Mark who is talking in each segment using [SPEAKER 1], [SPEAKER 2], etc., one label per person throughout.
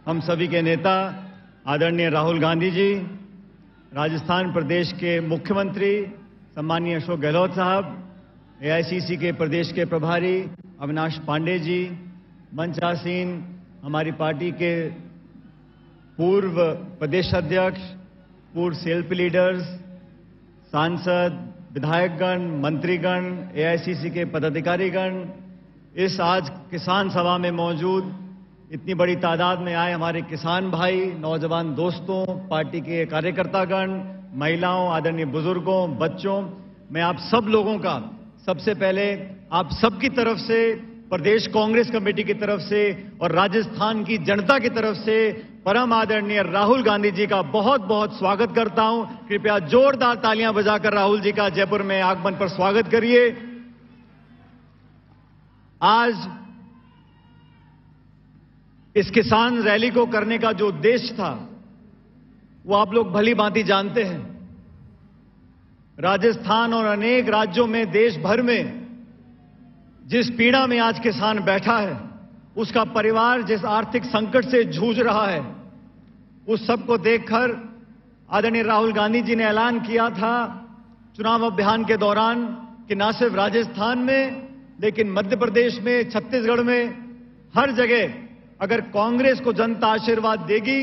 [SPEAKER 1] हम सभी के नेता आदरणीय राहुल गांधी जी, राजस्थान प्रदेश के मुख्यमंत्री सम्मानीय अशोक गहलोत साहब, एआईसीसी के प्रदेश के प्रभारी अविनाश पांडे जी, मंचासीन हमारी पार्टी के पूर्व प्रदेश अध्यक्ष, पूर्व सेल्फ लीडर्स, सांसद, विधायकगण, मंत्रीगण, एआईसीसी के पदाधिकारीगण, इस आज किसान सभा में मौजूद इतनी बड़ी तादाद में आए हमारे किसान भाई, नौजवान दोस्तों, पार्टी के कार्यकर्तागण, महिलाओं, आदरणीय बुजुर्गों, बच्चों, मैं आप सब लोगों का सबसे पहले आप सबकी तरफ से, प्रदेश कांग्रेस कमेटी की तरफ से और राजस्थान की जनता की तरफ से परम आदरणीय राहुल गांधी जी का बहुत बहुत स्वागत करता हूं। कृपया जोरदार तालियां बजाकर राहुल जी का जयपुर में आगमन पर स्वागत करिए। आज इस किसान रैली को करने का जो उद्देश्य था वो आप लोग भली भांति जानते हैं। राजस्थान और अनेक राज्यों में, देश भर में जिस पीड़ा में आज किसान बैठा है, उसका परिवार जिस आर्थिक संकट से जूझ रहा है, उस सब को देखकर आदरणीय राहुल गांधी जी ने ऐलान किया था चुनाव अभियान के दौरान कि न सिर्फ राजस्थान में लेकिन मध्य प्रदेश में, छत्तीसगढ़ में, हर जगह अगर कांग्रेस को जनता आशीर्वाद देगी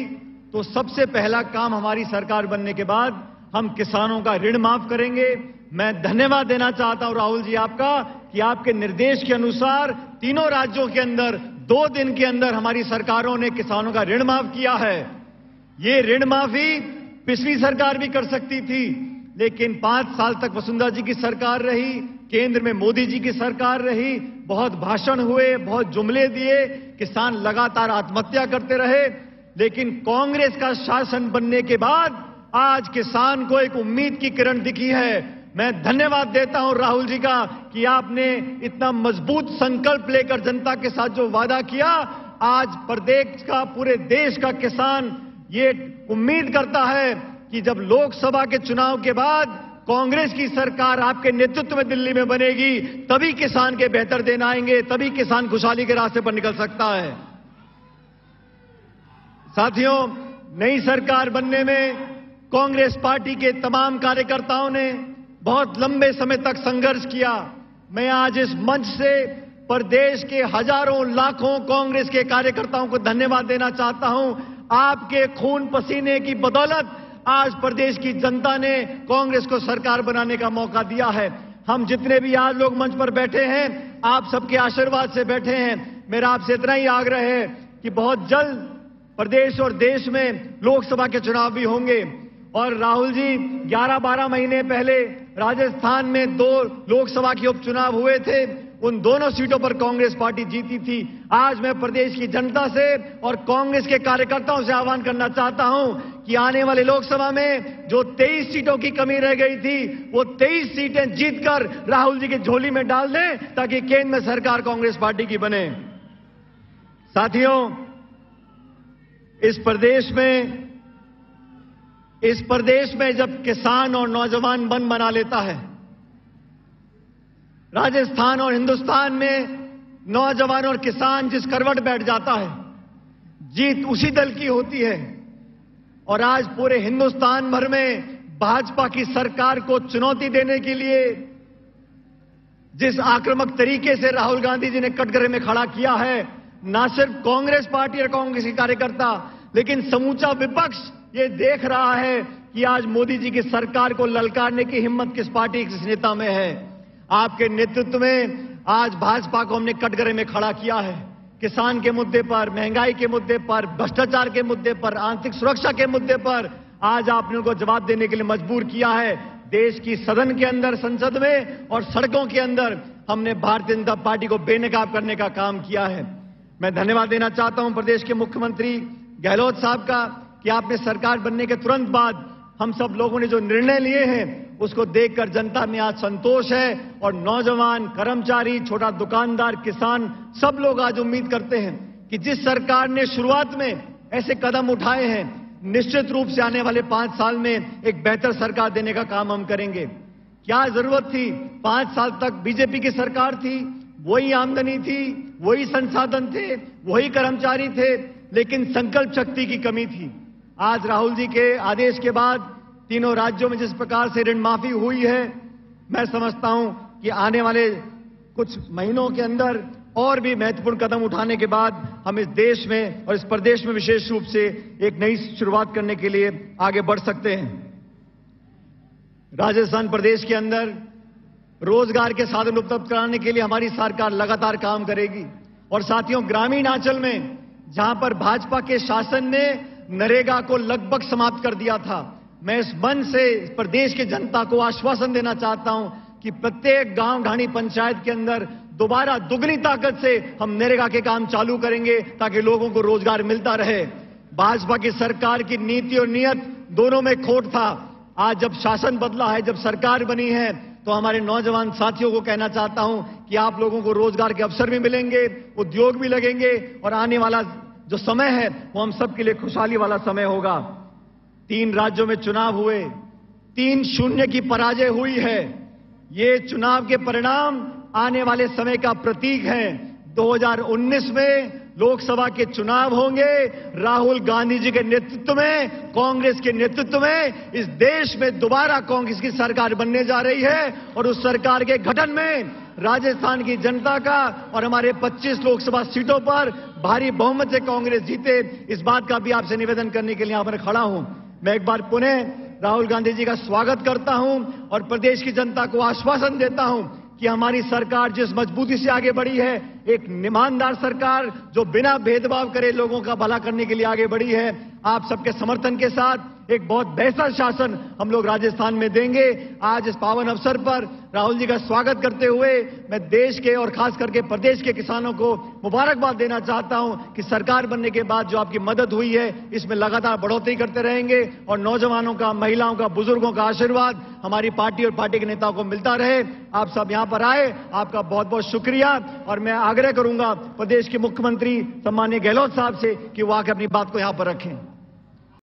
[SPEAKER 1] तो सबसे पहला काम हमारी सरकार बनने के बाद हम किसानों का ऋण माफ करेंगे। मैं धन्यवाद देना चाहता हूं राहुल जी आपका कि आपके निर्देश के अनुसार तीनों राज्यों के अंदर 2 दिन के अंदर हमारी सरकारों ने किसानों का ऋण माफ किया है। ये ऋण माफी पिछली सरकार भी कर सकती थी, लेकिन 5 साल तक वसुंधरा जी की सरकार रही, केंद्र में मोदी जी की सरकार रही, बहुत भाषण हुए, बहुत जुमले दिए, किसान लगातार आत्महत्या करते रहे, लेकिन कांग्रेस का शासन बनने के बाद आज किसान को एक उम्मीद की किरण दिखी है। मैं धन्यवाद देता हूं राहुल जी का कि आपने इतना मजबूत संकल्प लेकर जनता के साथ जो वादा किया, आज प्रदेश का, पूरे देश का किसान ये उम्मीद करता है कि जब लोकसभा के चुनाव के बाद कांग्रेस की सरकार आपके नेतृत्व में दिल्ली में बनेगी, तभी किसान के बेहतर दिन आएंगे, तभी किसान खुशहाली के रास्ते पर निकल सकता है। साथियों, नई सरकार बनने में कांग्रेस पार्टी के तमाम कार्यकर्ताओं ने बहुत लंबे समय तक संघर्ष किया। मैं आज इस मंच से प्रदेश के हजारों लाखों कांग्रेस के कार्यकर्ताओं को धन्यवाद देना चाहता हूं। आपके खून पसीने की बदौलत आज प्रदेश की जनता ने कांग्रेस को सरकार बनाने का मौका दिया है। हम जितने भी आज लोग मंच पर बैठे हैं, आप सबके आशीर्वाद से बैठे हैं। मेरा आपसे इतना ही आग्रह है कि बहुत जल्द प्रदेश और देश में लोकसभा के चुनाव भी होंगे और राहुल जी 11-12 महीने पहले राजस्थान में 2 लोकसभा के उपचुनाव हुए थे, उन दोनों सीटों पर कांग्रेस पार्टी जीती थी। आज मैं प्रदेश की जनता से और कांग्रेस के कार्यकर्ताओं से आह्वान करना चाहता हूं कि आने वाले लोकसभा में जो 23 सीटों की कमी रह गई थी, वो 23 सीटें जीतकर राहुल जी की झोली में डाल दें ताकि केंद्र में सरकार कांग्रेस पार्टी की बने। साथियों, इस प्रदेश में जब किसान और नौजवान मन बना लेता है, राजस्थान और हिंदुस्तान में नौजवान और किसान जिस करवट बैठ जाता है, जीत उसी दल की होती है। और आज पूरे हिंदुस्तान भर में भाजपा की सरकार को चुनौती देने के लिए जिस आक्रामक तरीके से राहुल गांधी जी ने कटघरे में खड़ा किया है, न सिर्फ कांग्रेस पार्टी और कांग्रेस के कार्यकर्ता लेकिन समूचा विपक्ष ये देख रहा है कि आज मोदी जी की सरकार को ललकारने की हिम्मत किस पार्टी, किस नेता में है। आपके नेतृत्व में आज भाजपा को हमने कटघरे में खड़ा किया है। किसान के मुद्दे पर, महंगाई के मुद्दे पर, भ्रष्टाचार के मुद्दे पर, आंतरिक सुरक्षा के मुद्दे पर आज आपने उनको जवाब देने के लिए मजबूर किया है। देश की सदन के अंदर, संसद में और सड़कों के अंदर हमने भारतीय जनता पार्टी को बेनकाब करने का काम किया है। मैं धन्यवाद देना चाहता हूं प्रदेश के मुख्यमंत्री गहलोत साहब का कि आपने सरकार बनने के तुरंत बाद हम सब लोगों ने जो निर्णय लिए हैं उसको देखकर जनता में आज संतोष है और नौजवान, कर्मचारी, छोटा दुकानदार, किसान सब लोग आज उम्मीद करते हैं कि जिस सरकार ने शुरुआत में ऐसे कदम उठाए हैं, निश्चित रूप से आने वाले 5 साल में एक बेहतर सरकार देने का काम हम करेंगे। क्या जरूरत थी? 5 साल तक बीजेपी की सरकार थी, वही आमदनी थी, वही संसाधन थे, वही कर्मचारी थे, लेकिन संकल्प शक्ति की कमी थी। आज राहुल जी के आदेश के बाद तीनों राज्यों में जिस प्रकार से ऋण माफी हुई है, मैं समझता हूं कि आने वाले कुछ महीनों के अंदर और भी महत्वपूर्ण कदम उठाने के बाद हम इस देश में और इस प्रदेश में विशेष रूप से एक नई शुरुआत करने के लिए आगे बढ़ सकते हैं। राजस्थान प्रदेश के अंदर रोजगार के साधन उपलब्ध कराने के लिए हमारी सरकार लगातार काम करेगी। और साथियों, ग्रामीण अंचल में जहां पर भाजपा के शासन ने नरेगा को लगभग समाप्त कर दिया था, मैं इस मंच से प्रदेश की जनता को आश्वासन देना चाहता हूं कि प्रत्येक गांव ढाणी पंचायत के अंदर दोबारा दुगनी ताकत से हम नरेगा के काम चालू करेंगे ताकि लोगों को रोजगार मिलता रहे। भाजपा की सरकार की नीति और नियत दोनों में खोट था। आज जब शासन बदला है, जब सरकार बनी है, तो हमारे नौजवान साथियों को कहना चाहता हूं कि आप लोगों को रोजगार के अवसर भी मिलेंगे, उद्योग भी लगेंगे और आने वाला जो समय है वो हम सबके लिए खुशहाली वाला समय होगा। 3 राज्यों में चुनाव हुए, 3-0 की पराजय हुई है। ये चुनाव के परिणाम आने वाले समय का प्रतीक है। 2019 में लोकसभा के चुनाव होंगे। राहुल गांधी जी के नेतृत्व में, कांग्रेस के नेतृत्व में इस देश में दोबारा कांग्रेस की सरकार बनने जा रही है और उस सरकार के गठन में राजस्थान की जनता का और हमारे 25 लोकसभा सीटों पर भारी बहुमत से कांग्रेस जीते, इस बात का भी आपसे निवेदन करने के लिए यहां पर खड़ा हूं। मैं एक बार पुनः राहुल गांधी जी का स्वागत करता हूं और प्रदेश की जनता को आश्वासन देता हूं कि हमारी सरकार जिस मजबूती से आगे बढ़ी है, एक ईमानदार सरकार जो बिना भेदभाव करे लोगों का भला करने के लिए आगे बढ़ी है, आप सबके समर्थन के साथ एक बहुत बेहतर शासन हम लोग राजस्थान में देंगे। आज इस पावन अवसर पर राहुल जी का स्वागत करते हुए मैं देश के और खास करके प्रदेश के किसानों को मुबारकबाद देना चाहता हूं कि सरकार बनने के बाद जो आपकी मदद हुई है इसमें लगातार बढ़ोतरी करते रहेंगे और नौजवानों का, महिलाओं का, बुजुर्गों का आशीर्वाद हमारी पार्टी और पार्टी के नेताओं को मिलता रहे। आप सब यहां पर आए, आपका बहुत बहुत शुक्रिया। और मैं आग्रह करूंगा प्रदेश के मुख्यमंत्री सम्माननीय गहलोत साहब से कि वो आकर अपनी बात को यहां पर रखें।